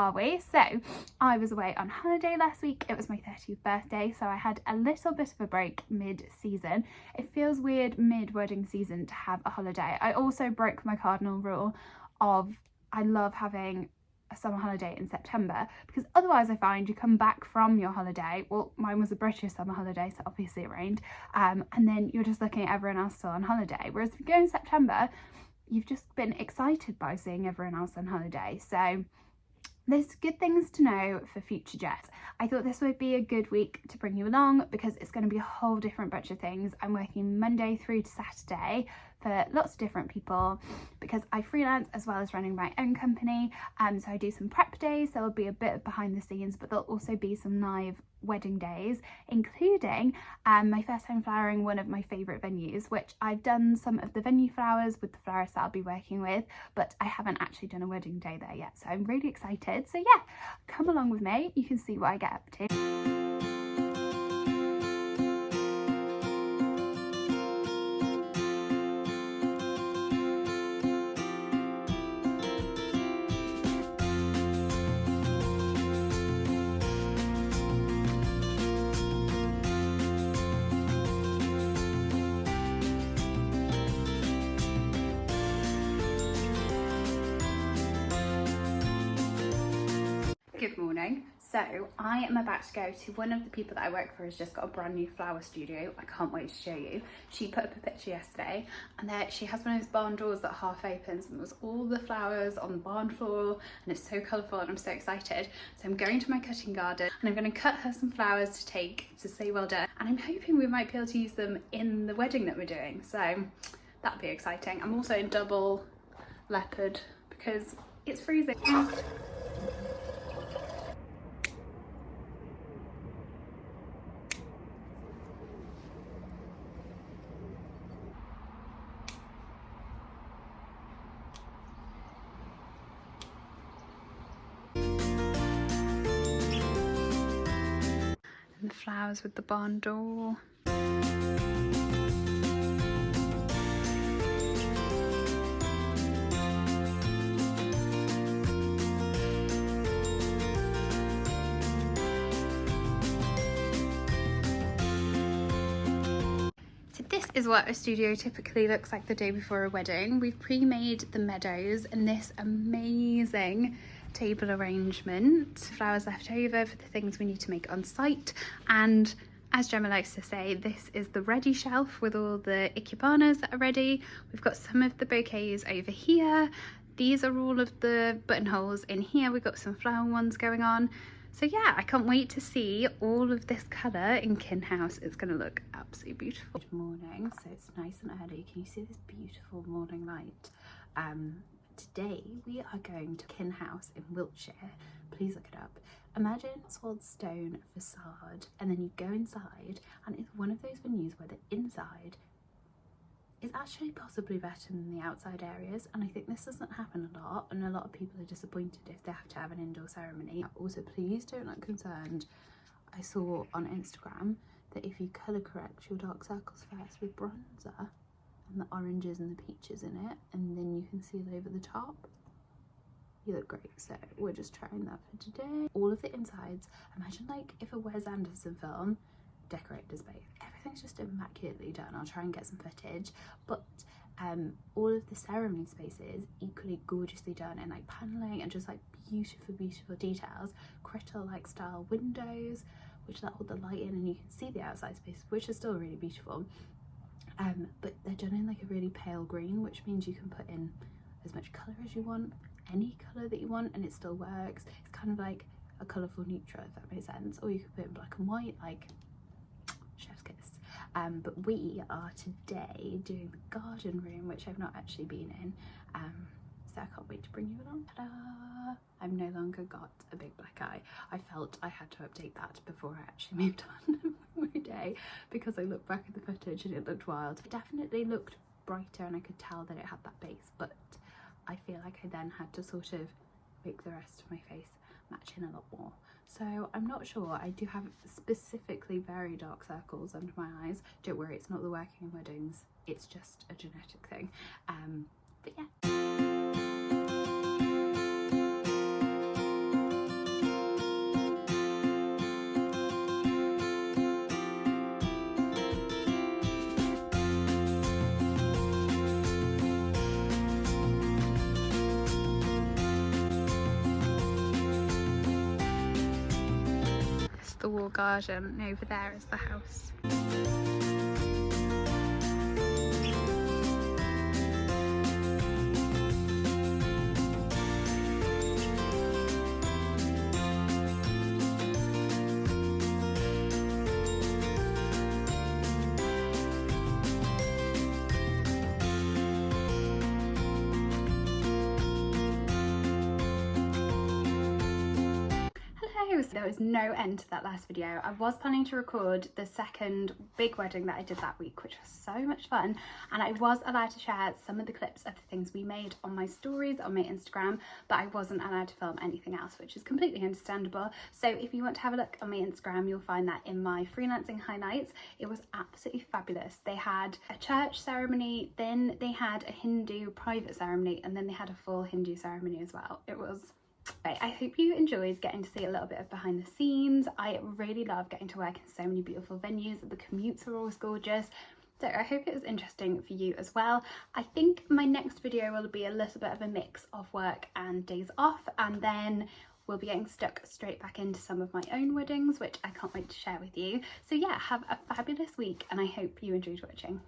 are we? So I was away on holiday last week. It was my 30th birthday, so I had a little bit of a break mid-season. It feels weird mid-wedding season to have a holiday. I also broke my cardinal rule of I love having a summer holiday in September, because otherwise I find you come back from your holiday, well mine was a British summer holiday so obviously it rained, and then you're just looking at everyone else still on holiday, whereas if you go in September you've just been excited by seeing everyone else on holiday. So there's good things to know for future Jess. I thought this would be a good week to bring you along because it's going to be a whole different bunch of things. I'm working Monday through to Saturday for lots of different people because I freelance as well as running my own company. So I do some prep days, there will be a bit of behind the scenes, but there'll also be some live wedding days, including my first time flowering one of my favourite venues, which I've done some of the venue flowers with the florist that I'll be working with, but I haven't actually done a wedding day there yet, so I'm really excited. So yeah, come along with me, you can see what I get up to. Good morning. So I am about to go to one of the people that I work for has just got a brand new flower studio. I can't wait to show you. She put up a picture yesterday and there she has one of those barn doors that half opens and there's all the flowers on the barn floor and it's so colourful and I'm so excited. So I'm going to my cutting garden and I'm going to cut her some flowers to take to say well done, and I'm hoping we might be able to use them in the wedding that we're doing. So that'd be exciting. I'm also in double leopard because it's freezing. The flowers with the barn door. So this is what a studio typically looks like the day before a wedding. We've pre-made the meadows and this amazing table arrangement, flowers left over for the things we need to make on site, and as Gemma likes to say, this is the ready shelf with all the ikebanas that are ready. We've got some of the bouquets over here. These are all of the buttonholes in here. We've got some flower ones going on. So yeah, I can't wait to see all of this colour in Kin House. It's going to look absolutely beautiful. Good morning. So it's nice and early. Can you see this beautiful morning light? Today we are going to Kin House in Wiltshire. Please look it up. Imagine Oswald stone facade and then you go inside and it's one of those venues where the inside is actually possibly better than the outside areas, and I think this doesn't happen a lot and a lot of people are disappointed if they have to have an indoor ceremony. Also, please don't look concerned. I saw on Instagram that if you colour correct your dark circles first with bronzer and the oranges and the peaches in it, and then you can seal over the top, you look great. So we're just trying that for today. All of the insides, imagine like if a Wes Anderson film, decorated as both. Everything's just immaculately done. I'll try and get some footage, but all of the ceremony spaces equally gorgeously done in like paneling and just like beautiful details. Crystal like style windows which let all the light in and you can see the outside spaces, which is still really beautiful. But they're done in like a really pale green, which means you can put in as much colour as you want, any colour that you want, and it still works. It's kind of like a colourful neutral, if that makes sense, or you could put in black and white, like chef's kiss. But we are today doing the garden room, which I've not actually been in, so I can't wait to bring you along. Ta-da! I've no longer got a big black eye. I felt I had to update that before I actually moved on my day, because I looked back at the footage and it looked wild. It definitely looked brighter and I could tell that it had that base, but I feel like I then had to sort of make the rest of my face match in a lot more. So I'm not sure. I do have specifically very dark circles under my eyes. Don't worry, it's not the working in weddings, it's just a genetic thing. But yeah. the wall garden, and over there is the house. So there was no end to that last video. I was planning to record the second big wedding that I did that week, which was so much fun, and I was allowed to share some of the clips of the things we made on my stories on my Instagram, but I wasn't allowed to film anything else, which is completely understandable. So if you want to have a look on my Instagram, you'll find that in my freelancing highlights. It was absolutely fabulous. They had a church ceremony, then they had a Hindu private ceremony, and then they had a full Hindu ceremony as well. It was great. I hope you enjoyed getting to see a little bit of behind the scenes. I really love getting to work in so many beautiful venues. The commutes are always gorgeous. So I hope it was interesting for you as well. I think my next video will be a little bit of a mix of work and days off, and then we'll be getting stuck straight back into some of my own weddings, which I can't wait to share with you. So yeah, have a fabulous week, and I hope you enjoyed watching.